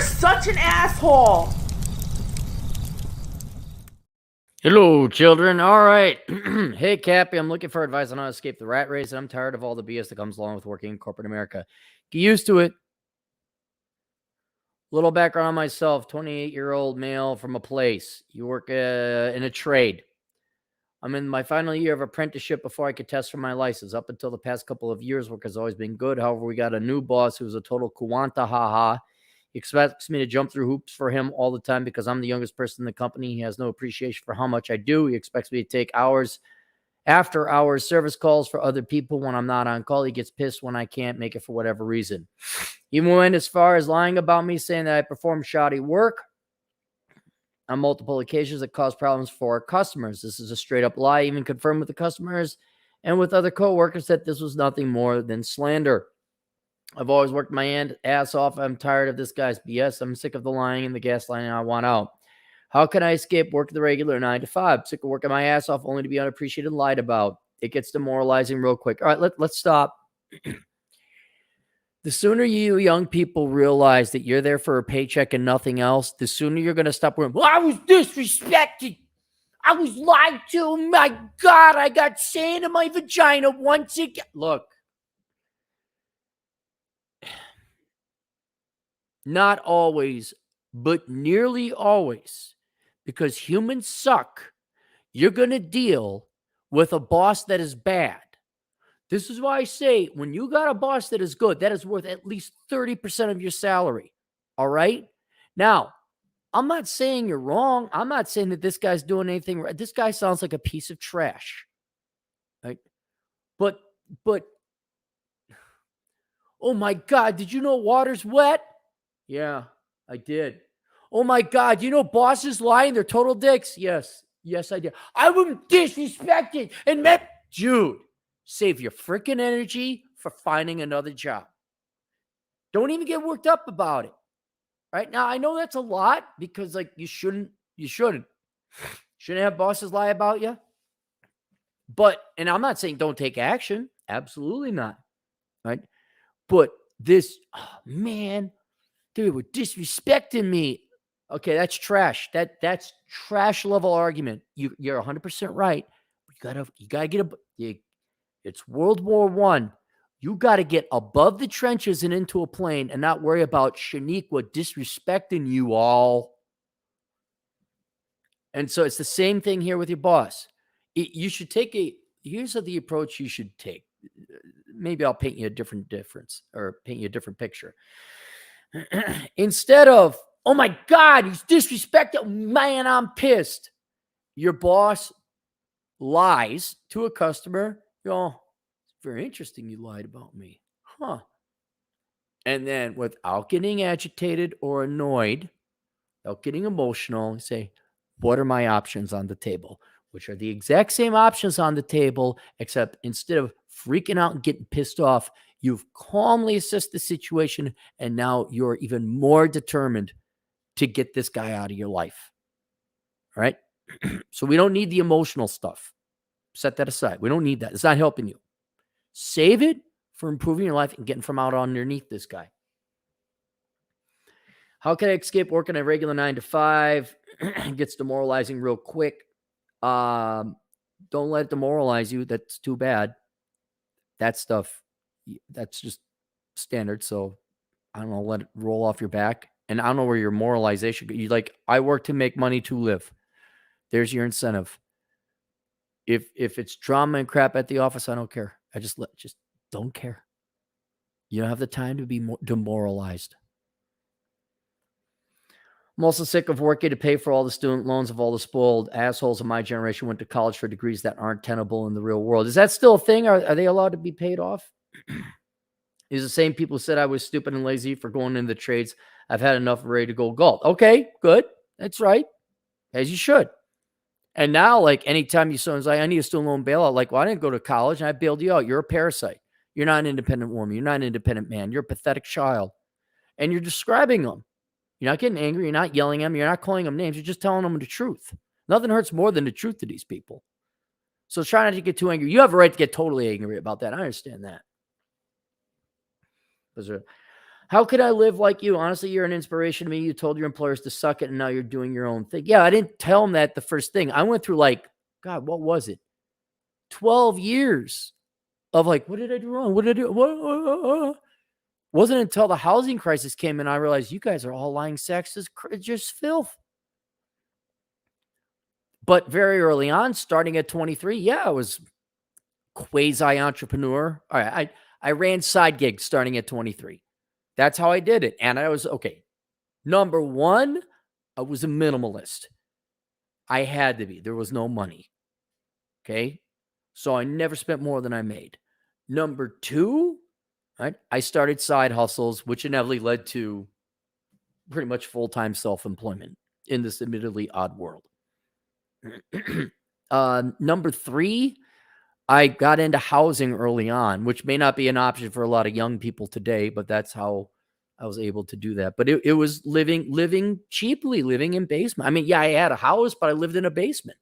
such an asshole. Hello, children. All right. Hey, Cappy, I'm looking for advice on how to escape the rat race, and I'm tired of all the BS that comes along with working in corporate America. Get used to it. Little background on myself, 28-year-old male from a place. You work in a trade. I'm in my final year of apprenticeship before I could test for my license. Up until the past couple of years, work has always been good. However, we got a new boss who's a total kuwanta haha. He expects me to jump through hoops for him all the time because I'm the youngest person in the company. He has no appreciation for how much I do. He expects me to take after hours service calls for other people when I'm not on call. He gets pissed when I can't make it for whatever reason. He went as far as lying about me, saying that I perform shoddy work on multiple occasions that caused problems for our customers. This is a straight up lie. Even confirmed with the customers and with other coworkers that this was nothing more than slander. I've always worked my ass off. I'm tired of this guy's BS. I'm sick of the lying and the gaslighting. I want out. How can I escape working the regular 9 to 5? I'm sick of working my ass off only to be unappreciated and lied about. It gets demoralizing real quick. All right, let's stop. The sooner you young people realize that you're there for a paycheck and nothing else, the sooner you're going to stop worrying, well, I was disrespected. I was lied to. My God, I got sand in my vagina once again. Look. Not always, but nearly always, because humans suck, you're going to deal with a boss that is bad. This is why I say when you got a boss that is good, that is worth at least 30% of your salary. All right? Now, I'm not saying you're wrong. I'm not saying that this guy's doing anything right. This guy sounds like a piece of trash. Right? But, oh my God, did you know water's wet? Yeah, I did. Oh my God, you know bosses lying, they're total dicks. Yes, I did. I was disrespected and dude, save your freaking energy for finding another job. Don't even get worked up about it. Right now, I know that's a lot because you shouldn't have bosses lie about you. And I'm not saying don't take action. Absolutely not. Right. But this, man, they were disrespecting me. Okay, that's trash. That's trash level argument. You're 100% right. You gotta get it's World War I. You gotta get above the trenches and into a plane and not worry about Shaniqua disrespecting you all. And so it's the same thing here with your boss. You should take here's the approach you should take. Maybe I'll paint you a different picture. Instead of, oh my God, he's disrespected. Man, I'm pissed. Your boss lies to a customer. It's very interesting you lied about me. Huh. And then without getting agitated or annoyed, without getting emotional, say, what are my options on the table? Which are the exact same options on the table, except instead of freaking out and getting pissed off, you've calmly assessed the situation, and now you're even more determined to get this guy out of your life. All right? So we don't need the emotional stuff. Set that aside. We don't need that. It's not helping you. Save it for improving your life and getting from out underneath this guy. How can I escape working a regular 9 to 5? It gets demoralizing real quick. Don't let it demoralize you. That's too bad. That stuff, that's just standard. So I don't know, let it roll off your back. And I don't know where your moralization, I work to make money to live. There's your incentive. If it's drama and crap at the office, I don't care. I just don't care. You don't have the time to be demoralized. I'm also sick of working to pay for all the student loans of all the spoiled assholes of my generation went to college for degrees that aren't tenable in the real world. Is that still a thing? Are they allowed to be paid off? These are the same people who said I was stupid and lazy for going into the trades. I've had enough, ready to go gulp. Okay, good. That's right. As you should. And now, anytime you someone's like, I need a student loan bailout, well, I didn't go to college and I bailed you out. You're a parasite. You're not an independent woman. You're not an independent man. You're a pathetic child. And you're describing them. You're not getting angry. You're not yelling at them. You're not calling them names. You're just telling them the truth. Nothing hurts more than the truth to these people. So try not to get too angry. You have a right to get totally angry about that. I understand that. How could I live like you? Honestly, you're an inspiration to me. You told your employers to suck it, and now you're doing your own thing. Yeah, I didn't tell them that the first thing. I went through like, God, what was it? 12 years of like, what did I do wrong? What did I do? What? Wasn't until the housing crisis came in, I realized you guys are all lying sacks. It's just filth. But very early on, starting at 23, yeah, I was quasi entrepreneur. All right, I ran side gigs starting at 23. That's how I did it. And I was okay. Number one, I was a minimalist. I had to be. There was no money. Okay. So I never spent more than I made. Number two, right, I started side hustles, which inevitably led to pretty much full-time self-employment in this admittedly odd world. Number three, I got into housing early on, which may not be an option for a lot of young people today, but that's how I was able to do that. But it was living cheaply, living in basement. I mean, yeah, I had a house, but I lived in a basement,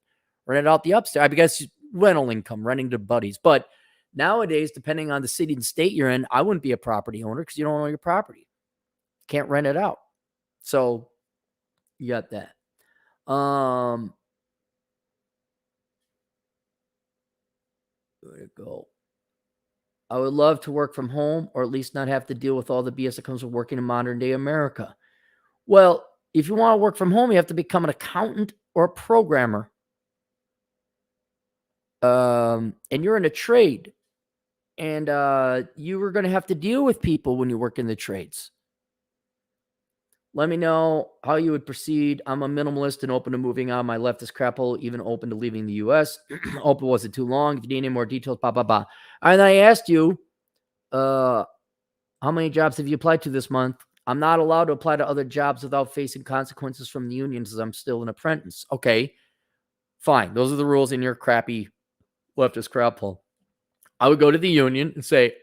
rented out the upstairs. I guess rental income, renting to buddies. But nowadays, depending on the city and state you're in, I wouldn't be a property owner because you don't own your property. Can't rent it out. So you got that. Where'd it go? I would love to work from home or at least not have to deal with all the BS that comes with working in modern day America. Well, if you want to work from home, you have to become an accountant or a programmer. And you're in a trade. And you were going to have to deal with people when you work in the trades. Let me know how you would proceed. I'm a minimalist and open to moving on. My leftist crap hole, even open to leaving the U.S. Open wasn't too long. If you need any more details, blah, blah, blah. And I asked you, how many jobs have you applied to this month? I'm not allowed to apply to other jobs without facing consequences from the unions as I'm still an apprentice. Okay, fine. Those are the rules in your crappy leftist crap hole. I would go to the union and say,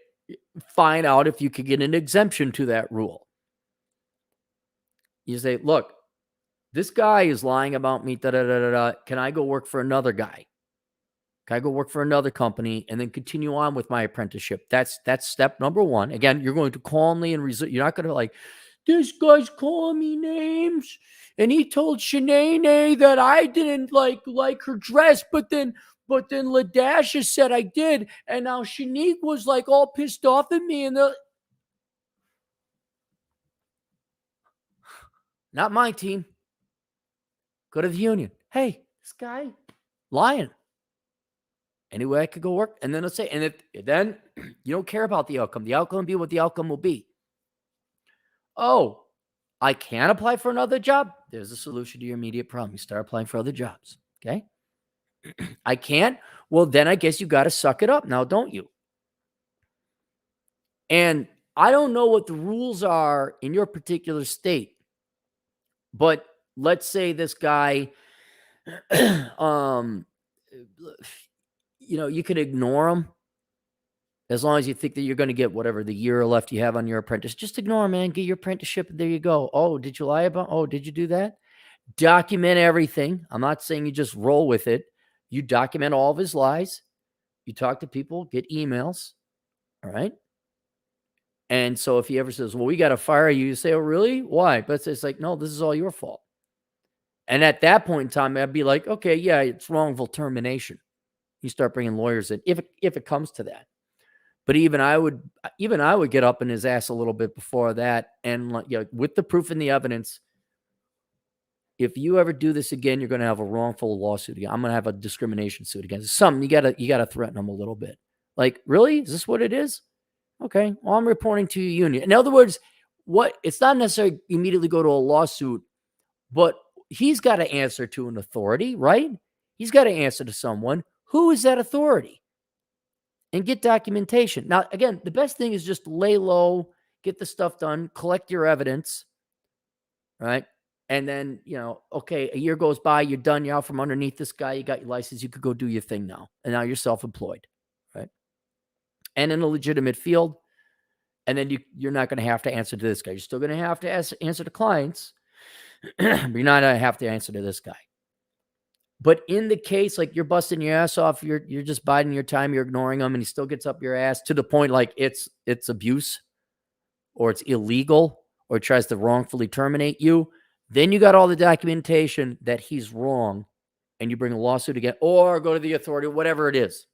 find out if you could get an exemption to that rule. You say, look, this guy is lying about me. Da, da, da, da, da. Can I go work for another guy? Can I go work for another company and then continue on with my apprenticeship? That's step number one. Again, you're going to calmly and you're not going to like, this guy's calling me names and he told Shanae that I didn't like her dress, but then Ladasha said I did, and now Shanique was like all pissed off at me, and not my team. Go to the union. Hey, this guy lying. Anyway, I could go work, and then let's say, and if then you don't care about the outcome will be what the outcome will be. Oh, I can't apply for another job. There's a solution to your immediate problem. You start applying for other jobs. Okay. I can't. Well, then I guess you got to suck it up now, don't you? And I don't know what the rules are in your particular state, but let's say this guy, you could ignore him as long as you think that you're going to get whatever the year left you have on your apprentice. Just ignore him, man. Get your apprenticeship. There you go. Oh, did you lie about? Oh, did you do that? Document everything. I'm not saying you just roll with it. You document all of his lies. You talk to people, get emails. All right. And so if he ever says, well, we got to fire you, you say, oh, really? Why? But it's like, no, this is all your fault. And at that point in time, I'd be like, okay, yeah, it's wrongful termination. You start bringing lawyers in if it comes to that. But even I would get up in his ass a little bit before that. And with the proof and the evidence, if you ever do this again, you're going to have a wrongful lawsuit again. I'm going to have a discrimination suit against something. You got to threaten them a little bit. Like, really? Is this what it is? Okay. Well, I'm reporting to your union. In other words, it's not necessarily immediately go to a lawsuit, but he's got to answer to an authority, right? He's got to answer to someone. Who is that authority? And get documentation. Now, again, the best thing is just lay low, get the stuff done, collect your evidence, right? And then, okay, a year goes by, you're done, you're out from underneath this guy, you got your license, you could go do your thing now. And now you're self-employed, right? And in a legitimate field. And then you're not going to have to answer to this guy. You're still going to have to answer to clients, but you're not going to have to answer to this guy. But in the case, like you're busting your ass off, you're just biding your time, you're ignoring him, and he still gets up your ass to the point like it's abuse or it's illegal, or tries to wrongfully terminate you, then you got all the documentation that he's wrong, and you bring a lawsuit again, or go to the authority, whatever it is.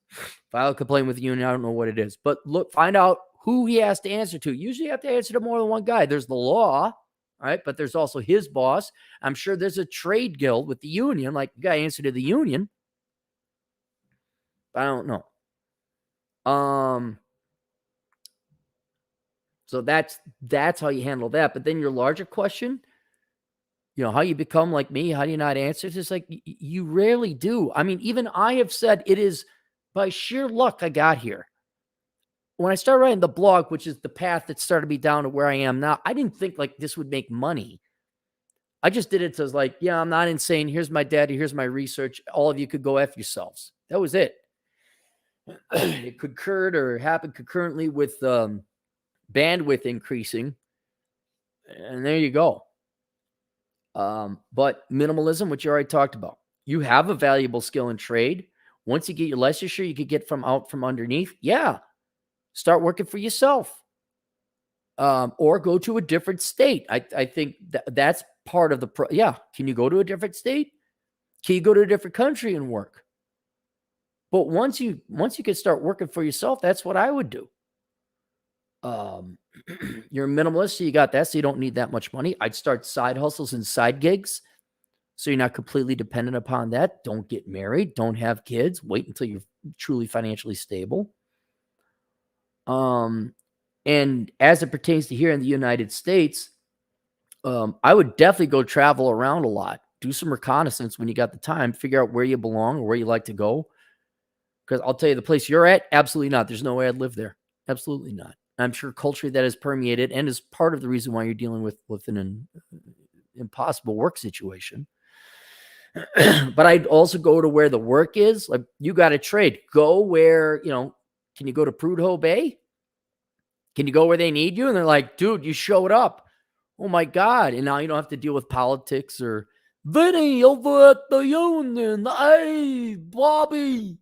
File a complaint with the union. I don't know what it is, but look, find out who he has to answer to. Usually you have to answer to more than one guy. There's the law, right? But there's also his boss. I'm sure there's a trade guild with the union. Like, you got to answer to the union. But I don't know. So that's how you handle that. But then your larger question, how you become like me, how do you not answer? It's just like, you rarely do. I mean, even I have said it is by sheer luck I got here. When I started writing the blog, which is the path that started me down to where I am now, I didn't think like this would make money. I just did it to like, yeah, I'm not insane. Here's my data. Here's my research. All of you could go F yourselves. That was it. It concurred or happened concurrently with bandwidth increasing. And there you go. But minimalism, which you already talked about, you have a valuable skill in trade. Once you get your licensure, you could get out from underneath. Yeah. Start working for yourself. Or go to a different state. I think that's part of the yeah. Can you go to a different state? Can you go to a different country and work? But once you can start working for yourself, that's what I would do. You're a minimalist, so you got that, so you don't need that much money. I'd start side hustles and side gigs, so you're not completely dependent upon that. Don't get married. Don't have kids. Wait until you're truly financially stable. And as it pertains to here in the United States, I would definitely go travel around a lot. Do some reconnaissance when you got the time. Figure out where you belong or where you like to go. Because I'll tell you, the place you're at, absolutely not. There's no way I'd live there. Absolutely not. I'm sure culture that is permeated and is part of the reason why you're dealing with an impossible work situation. But I'd also go to where the work is. Like, you got to trade. Go where, can you go to Prudhoe Bay? Can you go where they need you? And they're like, dude, you showed up. Oh my God. And now you don't have to deal with politics or Vinny over at the union. Hey, Bobby.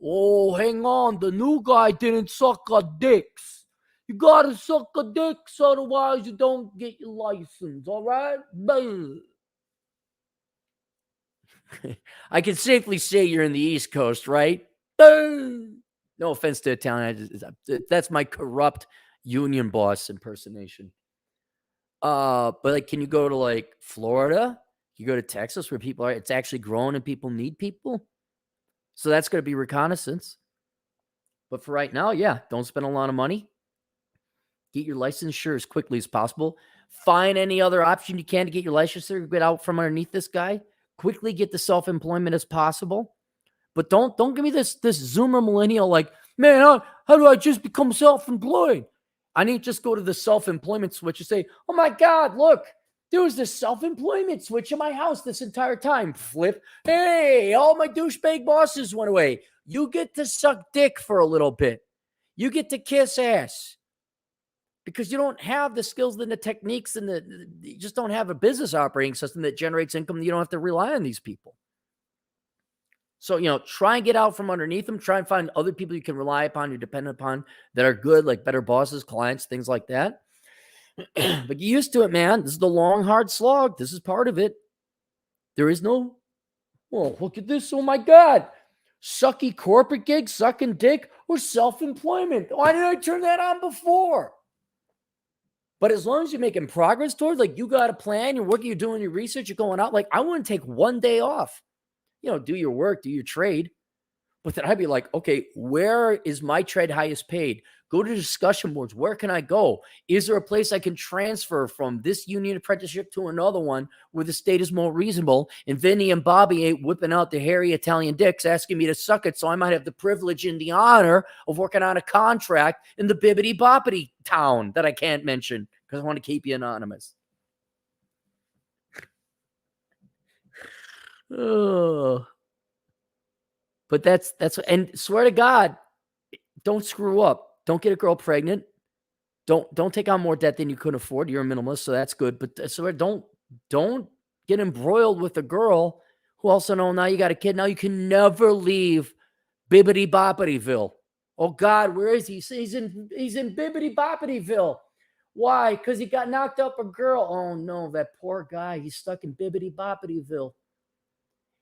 Oh, hang on. The new guy didn't suck our dicks. You got to suck a dicks, otherwise you don't get your license. All right? I can safely say you're in the East Coast, right? No offense to Italian. That's my corrupt union boss impersonation. But like, can you go to like Florida? You go to Texas where people are, it's actually growing and people need people. So that's going to be reconnaissance. But for right now, yeah, don't spend a lot of money. Get your licensure as quickly as possible. Find any other option you can to get your licensure, get out from underneath this guy. Quickly get the self-employment as possible. But don't give me this Zoomer millennial like, man, how do I just become self-employed? I need to just go to the self-employment switch and say, oh my God, look, there was this self-employment switch in my house this entire time. Flip. Hey, all my douchebag bosses went away. You get to suck dick for a little bit. You get to kiss ass. Because you don't have the skills and the techniques and you just don't have a business operating system that generates income. You don't have to rely on these people. So, try and get out from underneath them. Try and find other people you can rely upon, you're dependent upon, that are good, like better bosses, clients, things like that. But get used to it, man. This is the long, hard slog. This is part of it. There is no, oh, look at this. Oh, my God. Sucky corporate gig, sucking dick, or self-employment. Why didn't I turn that on before? But as long as you're making progress towards, like, you got a plan, you're working, you're doing your research, you're going out, like, I wouldn't take one day off. Do your work, do your trade. But then I'd be like, okay, where is my trade highest paid? Go to discussion boards. Where can I go? Is there a place I can transfer from this union apprenticeship to another one where the state is more reasonable? And Vinny and Bobby ain't whipping out the hairy Italian dicks asking me to suck it, so I might have the privilege and the honor of working on a contract in the bibbity boppity town that I can't mention because I want to keep you anonymous. Oh. But that's and swear to God, don't screw up. Don't get a girl pregnant. Don't take on more debt than you could afford. You're a minimalist, so that's good. But swear, don't get embroiled with a girl who also know now you got a kid. Now you can never leave Bibbity Boppityville. Oh God, where is he? He's in Bibbity Boppityville. Why? Because he got knocked up a girl. Oh no, that poor guy. He's stuck in Bibbidi Boppityville.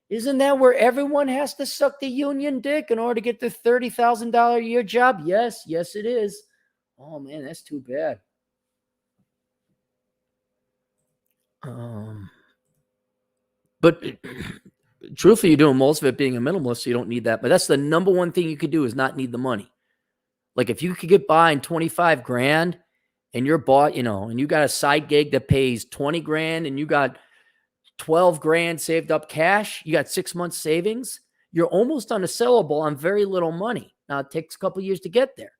Isn't that where everyone has to suck the union dick in order to get the $30,000 a year job? Yes, yes, it is. Oh man, that's too bad. But truthfully, you're doing most of it being a minimalist, so you don't need that. But that's the number one thing you could do is not need the money. Like if you could get by in 25 grand and you're bought, and you got a side gig that pays 20 grand and you got 12 grand saved up cash, you got 6 months savings, you're almost unsellable on very little money. Now it takes a couple years to get there.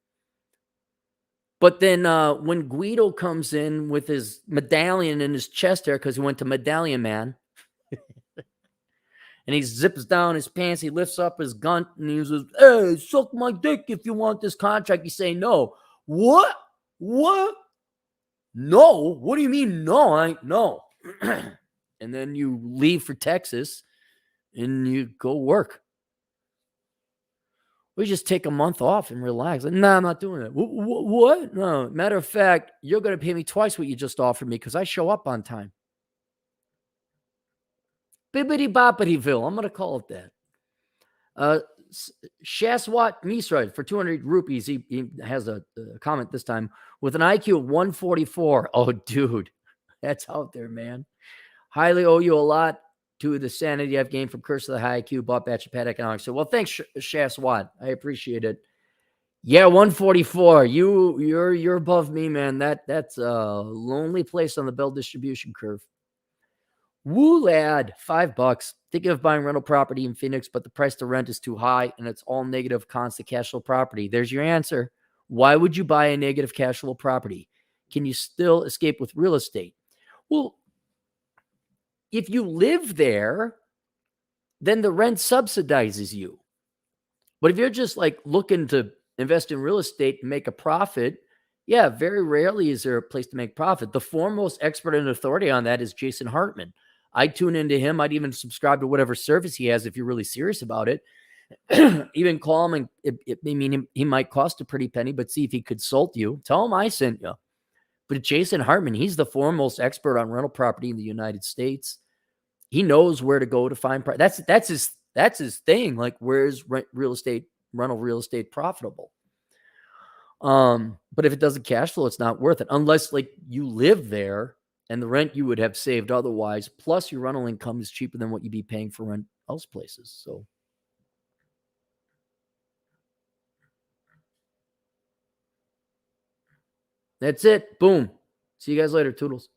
But then when Guido comes in with his medallion in his chest there, because he went to Medallion Man, and he zips down his pants, he lifts up his gun, and he says, "Hey, suck my dick if you want this contract." You say, "No." What? What? No? What do you mean, no? No. And then you leave for Texas, and you go work. We just take a month off and relax. Like, nah, I'm not doing that. What? No. Matter of fact, you're going to pay me twice what you just offered me because I show up on time. Bibbidi Boppityville. I'm going to call it that. Shaswat Misra for 200 rupees. He has a comment this time with an IQ of 144. Oh, dude, that's out there, man. Highly owe you a lot to the sanity I've gained from Curse of the High IQ, bought batch of Pat Economics. So, well, thanks, Shaswat. I appreciate it. Yeah, 144. You're above me, man. That's a lonely place on the Bell distribution curve. Woo lad, $5. Thinking of buying rental property in Phoenix, but the price to rent is too high and it's all negative constant cash flow property. There's your answer. Why would you buy a negative cash flow property? Can you still escape with real estate? Well, if you live there, then the rent subsidizes you. But if you're just like looking to invest in real estate and make a profit, yeah, very rarely is there a place to make profit. The foremost expert and authority on that is Jason Hartman. I tune into him. I'd even subscribe to whatever service he has if you're really serious about it. Even call him, and he might cost a pretty penny, but see if he consult you. Tell him I sent you. But Jason Hartman, he's the foremost expert on rental property in the United States. He knows where to go to find that's his thing. Like, where's rental real estate profitable? But if it doesn't cash flow, it's not worth it unless like you live there and the rent you would have saved otherwise, plus your rental income is cheaper than what you'd be paying for rent else places. So that's it. Boom. See you guys later. Toodles.